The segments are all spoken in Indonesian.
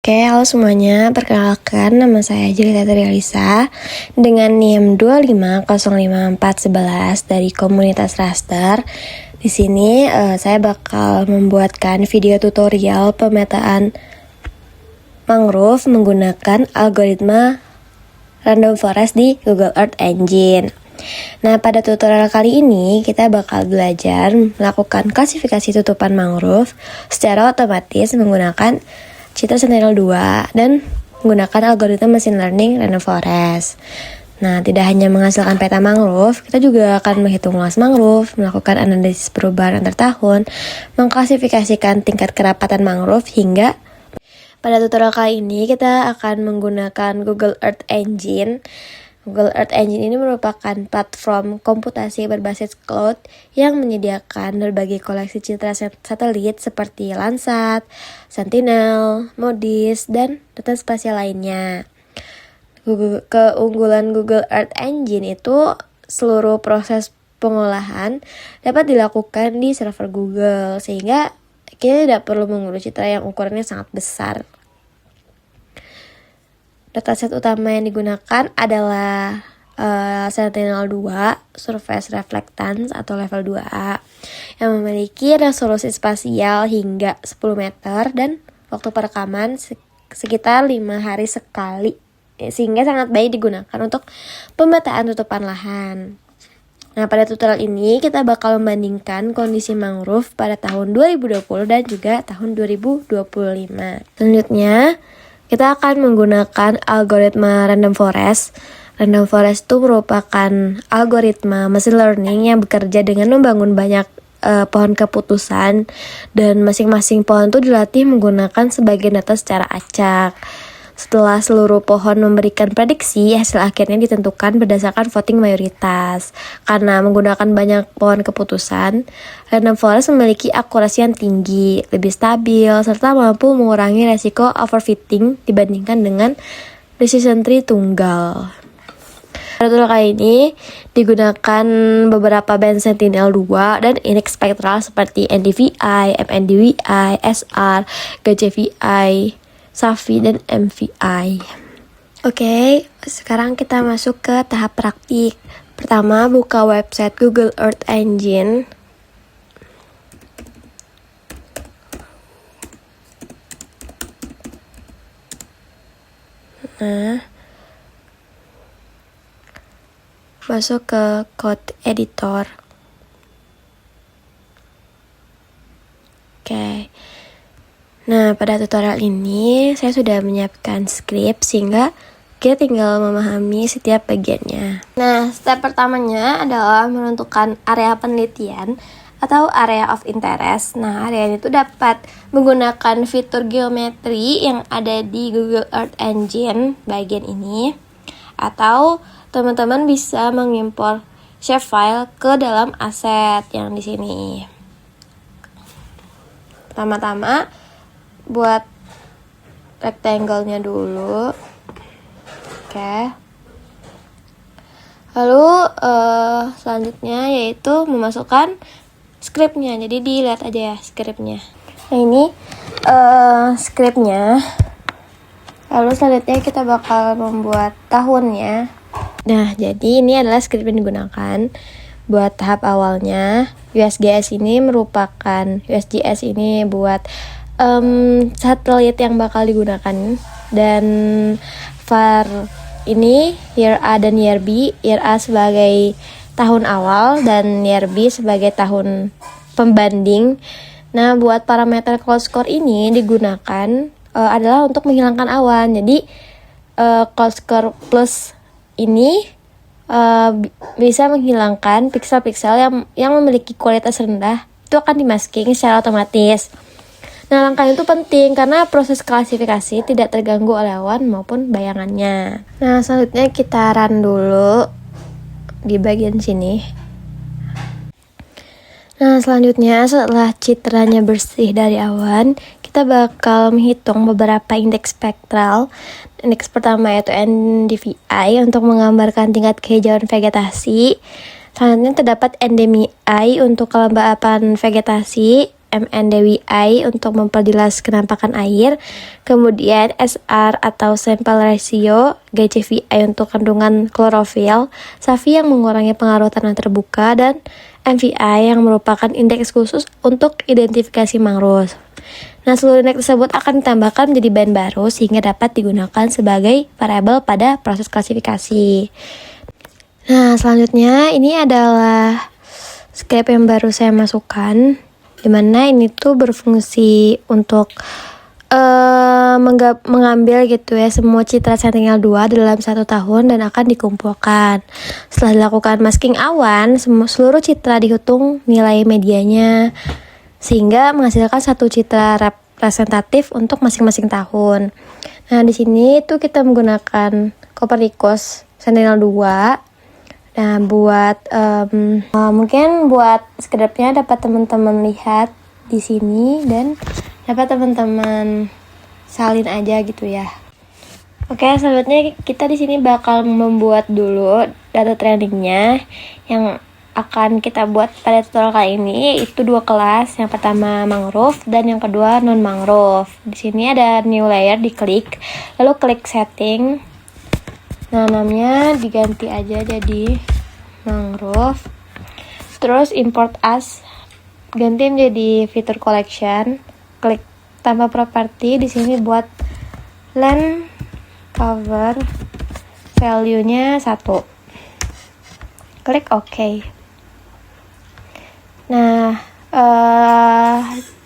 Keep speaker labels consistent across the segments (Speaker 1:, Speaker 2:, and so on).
Speaker 1: Oke, halo semuanya. Perkenalkan, nama saya Jelita Trialisa dengan NIM 2505411 dari komunitas Raster. Di sini saya bakal membuatkan video tutorial pemetaan mangrove menggunakan algoritma random forest di Google Earth Engine. Nah, pada tutorial kali ini kita bakal belajar melakukan klasifikasi tutupan mangrove secara otomatis menggunakan Citra Sentinel-2 dan menggunakan algoritma machine learning random forest. Nah, tidak hanya menghasilkan peta mangrove, kita juga akan menghitung luas mangrove, melakukan analisis perubahan antar tahun, mengklasifikasikan tingkat kerapatan mangrove hingga pada tutorial kali ini kita akan menggunakan Google Earth Engine. Google Earth Engine ini merupakan platform komputasi berbasis cloud yang menyediakan berbagai koleksi citra satelit seperti Landsat, Sentinel, MODIS, dan data spasial lainnya. Keunggulan Google Earth Engine itu seluruh proses pengolahan dapat dilakukan di server Google, sehingga kita tidak perlu mengurus citra yang ukurannya sangat besar. Dataset utama yang digunakan adalah Sentinel-2 Surface Reflectance atau level 2A yang memiliki resolusi spasial hingga 10 meter dan waktu perekaman sekitar 5 hari sekali, sehingga sangat baik digunakan untuk pemetaan tutupan lahan. Nah, pada tutorial ini kita bakal membandingkan kondisi mangrove pada tahun 2020 dan juga tahun 2025. Selanjutnya, kita akan menggunakan algoritma random forest. Random forest itu merupakan algoritma machine learning yang bekerja dengan membangun banyak pohon keputusan, dan masing-masing pohon itu dilatih menggunakan sebagian data secara acak. Setelah seluruh pohon memberikan prediksi, hasil akhirnya ditentukan berdasarkan voting mayoritas. Karena menggunakan banyak pohon keputusan, random forest memiliki akurasi yang tinggi, lebih stabil, serta mampu mengurangi resiko overfitting dibandingkan dengan decision tree tunggal. Pada tutorial kali ini digunakan beberapa band Sentinel-2 dan index spektral seperti NDVI, MNDVI, SR, GJVI, SAFI, dan MVI. Oke, sekarang kita masuk ke tahap praktik. Pertama, buka website Google Earth Engine. Nah, masuk ke code editor. Oke. Nah, pada tutorial ini saya sudah menyiapkan script sehingga kita tinggal memahami setiap bagiannya. Nah, step pertamanya adalah menentukan area penelitian atau area of interest. Nah, area itu dapat menggunakan fitur geometri yang ada di Google Earth Engine bagian ini, atau teman-teman bisa mengimpor shapefile ke dalam aset yang di sini. Pertama-tama buat rectangle-nya dulu. Oke. Lalu selanjutnya yaitu memasukkan script-nya. Jadi dilihat aja ya script-nya. Nah, ini script-nya. Lalu selanjutnya kita bakal membuat tahunnya. Nah, jadi ini adalah script yang digunakan buat tahap awalnya. USGS ini buat satelit yang bakal digunakan, dan var ini year A dan year B. Year A sebagai tahun awal dan year B sebagai tahun pembanding. Nah, buat parameter cloud score ini digunakan adalah untuk menghilangkan awan. Jadi cloud score plus ini bisa menghilangkan piksel-piksel yang memiliki kualitas rendah, itu akan dimasking secara otomatis. Nah, langkah itu penting karena proses klasifikasi tidak terganggu oleh awan maupun bayangannya. Nah, selanjutnya kita run dulu di bagian sini. Nah, selanjutnya setelah citranya bersih dari awan, kita bakal menghitung beberapa indeks spektral. Indeks pertama yaitu NDVI untuk menggambarkan tingkat kehijauan vegetasi. Selanjutnya terdapat NDMI untuk kelembapan vegetasi. MNDWI untuk memperjelas kenampakan air, kemudian SR atau sample ratio, GCVI untuk kandungan klorofil, SAVI yang mengurangi pengaruh tanah terbuka, dan MVI yang merupakan indeks khusus untuk identifikasi mangrove. Nah, seluruh indeks tersebut akan ditambahkan menjadi bahan baru sehingga dapat digunakan sebagai variabel pada proses klasifikasi. Nah, selanjutnya ini adalah script yang baru saya masukkan, dimana ini tuh berfungsi untuk mengambil gitu ya semua citra Sentinel-2 dalam 1 tahun dan akan dikumpulkan. Setelah dilakukan masking awan, seluruh citra dihitung nilai medianya sehingga menghasilkan satu citra representatif untuk masing-masing tahun. Nah, di sini tuh kita menggunakan Copernicus Sentinel-2. Nah, buat mungkin buat scriptnya dapat teman-teman lihat di sini dan dapat teman-teman salin aja gitu ya. Oke, selanjutnya kita di sini bakal membuat dulu data trainingnya yang akan kita buat pada tutorial kali ini, yaitu 2 kelas. Yang pertama mangrove dan yang kedua non mangrove. Di sini ada new layer, diklik, lalu klik setting. Nah, namanya diganti aja jadi mangrove. Terus import as, ganti menjadi feature collection. Klik tambah properti, di sini buat land cover, value-nya 1. Klik OK. Nah,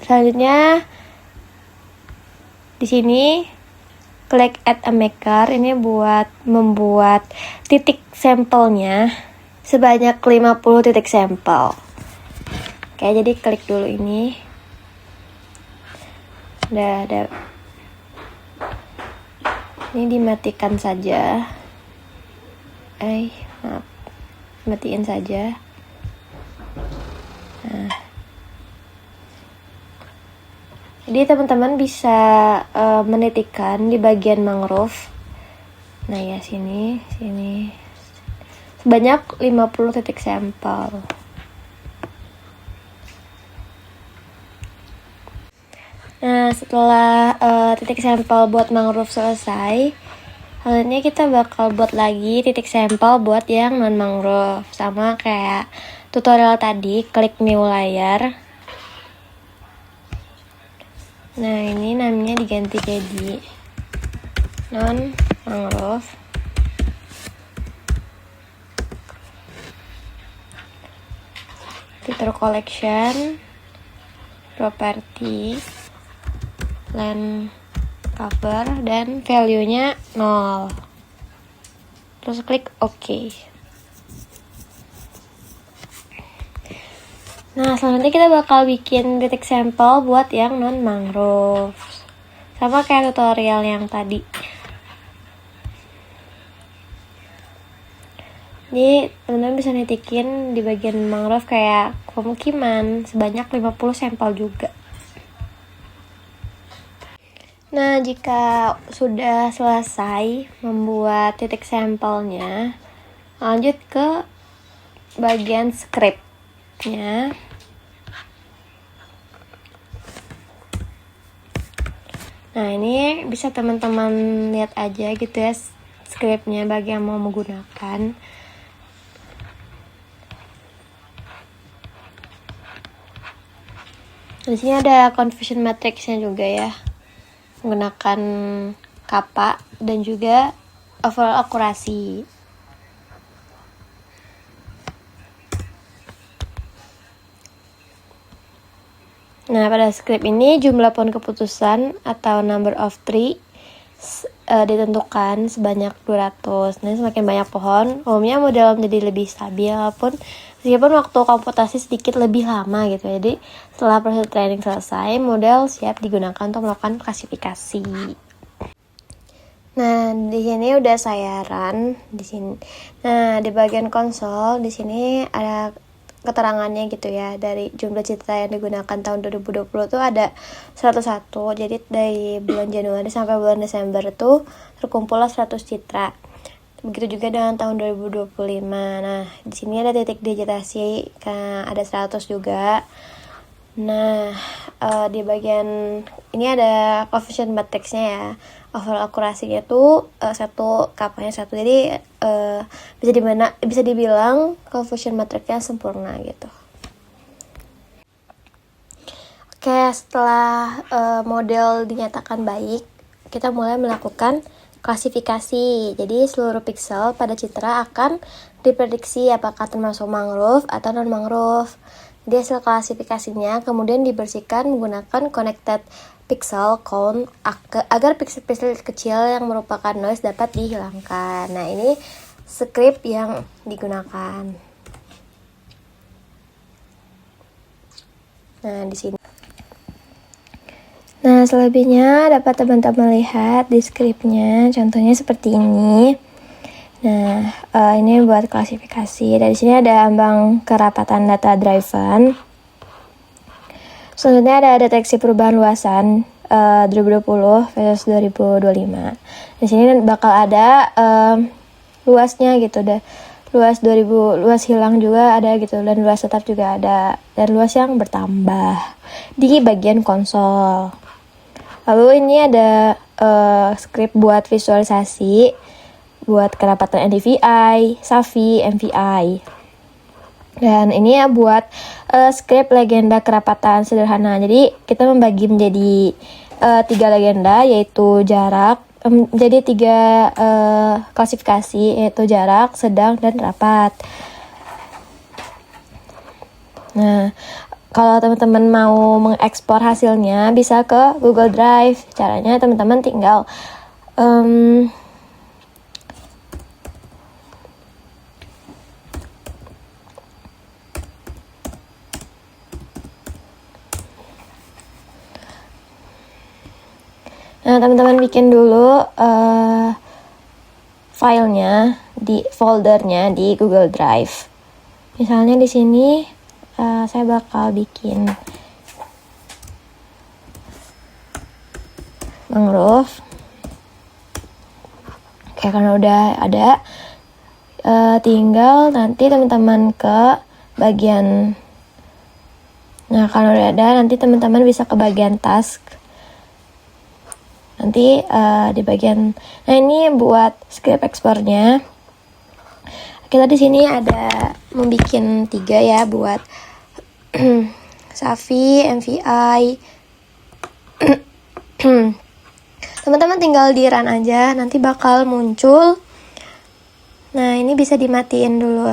Speaker 1: selanjutnya di sini klik add a maker, ini buat membuat titik sampelnya sebanyak 50 titik sampel. Oke, jadi klik dulu ini. Udah ada. Ini dimatikan saja. Maaf. Matiin saja. Nah. Jadi teman-teman bisa menitikkan di bagian mangrove. Nah ya, sini sebanyak 50 titik sampel. Nah, setelah titik sampel buat mangrove selesai, selanjutnya kita bakal buat lagi titik sampel buat yang non mangrove. Sama kayak tutorial tadi, klik new layer. Nah, ini namanya diganti jadi non mangrove. Feature collection, property, land cover, dan value-nya 0. Terus klik OK. Nah, selanjutnya kita bakal bikin titik sampel buat yang non mangrove. Sama kayak tutorial yang tadi. Jadi, teman-teman bisa nitikin di bagian mangrove kayak pemukiman sebanyak 50 sampel juga. Nah, jika sudah selesai membuat titik sampelnya, lanjut ke bagian scriptnya. Nah, ini bisa teman-teman lihat aja gitu ya scriptnya bagi yang mau menggunakan. Di sini ada confusion matrixnya juga ya, menggunakan kappa dan juga overall akurasi. Nah, pada script ini jumlah pohon keputusan atau number of tree ditentukan sebanyak 200. Nah, semakin banyak pohon, umumnya model menjadi lebih stabil meskipun waktu komputasi sedikit lebih lama gitu. Jadi, setelah proses training selesai, model siap digunakan untuk melakukan klasifikasi. Nah, di sini udah saya run di sini. Nah, di bagian konsol di sini ada keterangannya gitu ya, dari jumlah citra yang digunakan tahun 2020 tuh ada 101. Jadi dari bulan Januari sampai bulan Desember tuh terkumpullah 100 citra. Begitu juga dengan tahun 2025. Nah, di sini ada titik digitasi, ada 100 juga. Nah, di bagian ini ada coefficient matrixnya ya. Overall akurasinya tuh 1 kapanya 1. Jadi bisa dibilang coefficient matrixnya sempurna gitu. Oke, setelah model dinyatakan baik, kita mulai melakukan klasifikasi. Jadi seluruh pixel pada citra akan diprediksi apakah termasuk mangrove atau non mangrove. Jadi hasil klasifikasinya kemudian dibersihkan menggunakan connected pixel count agar pixel-pixel kecil yang merupakan noise dapat dihilangkan. Nah, ini script yang digunakan. Nah, di sini. Nah, selebihnya dapat teman-teman lihat di scriptnya, contohnya seperti ini. Nah, ini buat klasifikasi. Dari sini ada ambang kerapatan data driven. Selanjutnya ada deteksi perubahan luasan 2020 versus 2025. Di sini bakal ada luasnya gitu, luas 2000, luas hilang juga ada gitu, dan luas tetap juga ada, dan luas yang bertambah di bagian konsol. Lalu ini ada script buat visualisasi, buat kerapatan NDVI, SAVI, MVI. Dan ini ya buat script legenda kerapatan sederhana. Jadi kita membagi menjadi 3 legenda, yaitu jarak, jadi 3 klasifikasi, yaitu jarak, sedang, dan rapat. Nah, kalau teman-teman mau mengekspor hasilnya bisa ke Google Drive. Caranya teman-teman tinggal nah, teman-teman bikin dulu filenya di foldernya di Google Drive. Misalnya di sini saya bakal bikin mangrove. Oke, karena udah ada, tinggal nanti teman-teman ke bagian. Nah, kalau udah ada, nanti teman-teman bisa ke bagian task. Nanti di bagian, nah ini buat script ekspornya. Kita di sini ada membuat 3 ya buat SAVI, MVI. Teman-teman tinggal di run aja, nanti bakal muncul. Nah, ini bisa dimatiin dulu.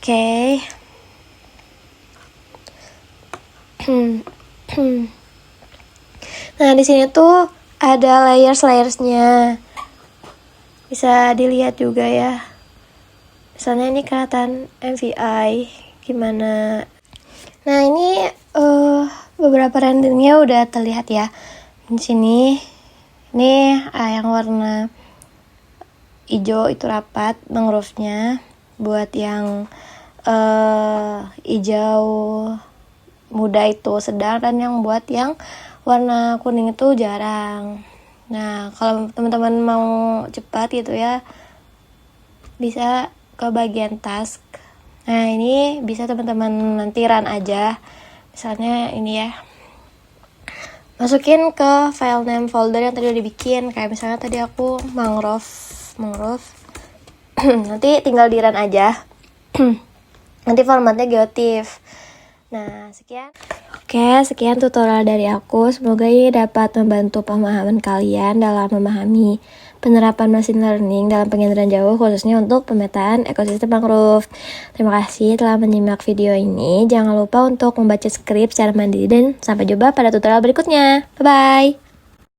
Speaker 1: Oke. Nah, di sini tuh ada layers-layersnya. Bisa dilihat juga ya. Misalnya ini kelihatan MVI gimana. Nah, ini beberapa renderingnya udah terlihat ya. Di sini ini yang warna hijau itu rapat mangrove-nya. Buat yang hijau muda itu sedang, dan yang buat yang warna kuning itu jarang. Nah, kalau teman-teman mau cepat gitu ya, bisa ke bagian task. Nah, ini bisa teman-teman nanti run aja. Misalnya ini ya, masukin ke file name folder yang tadi udah dibikin. Kayak misalnya tadi aku mangrove. Nanti tinggal di run aja. Nanti formatnya geotiff. Nah, sekian. Oke, sekian tutorial dari aku. Semoga ini dapat membantu pemahaman kalian dalam memahami penerapan machine learning dalam penginderaan jauh, khususnya untuk pemetaan ekosistem mangrove. Terima kasih telah menyimak video ini. Jangan lupa untuk membaca skrip secara mandiri, dan sampai jumpa pada tutorial berikutnya. Bye-bye!